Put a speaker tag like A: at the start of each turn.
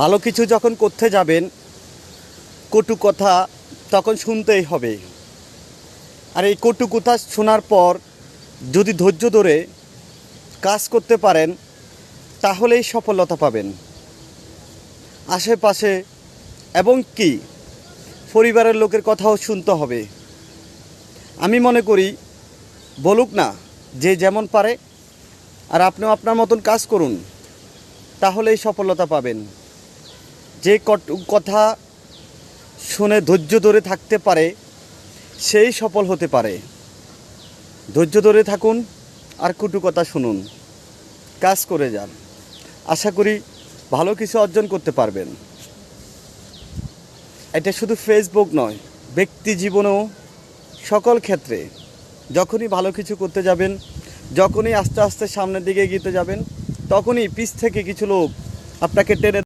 A: ভালো কিছু যখন করতে যাবেন, কটু কথা তখন শুনতেই হবে। আর এই কটু কথা শোনার পর যদি ধৈর্য ধরে কাজ করতে পারেন, তাহলেই সফলতা পাবেন। আশেপাশে এবং কি পরিবারের লোকের কথাও শুনতে হবে। আমি মনে করি, বলুক না, যে যেমন পারে, আর আপনিও আপনার মতন কাজ করুন, তাহলেই সফলতা পাবেন। যে কথা শুনে ধৈর্য ধরে থাকতে পারে, সেই সফল হতে পারে। ধৈর্য ধরে থাকুন আর কটু কথা শুনুন, কাজ করে যান। আশা করি ভালো কিছু অর্জন করতে পারবেন। এটা শুধু ফেসবুক নয়, ব্যক্তি জীবনেও সকল ক্ষেত্রে যখনই ভালো কিছু করতে যাবেন, যখনই আস্তে আস্তে সামনের দিকে এগিয়ে যাবেন, তখনই পিছ থেকে কিছু লোক আপনাকে টেনে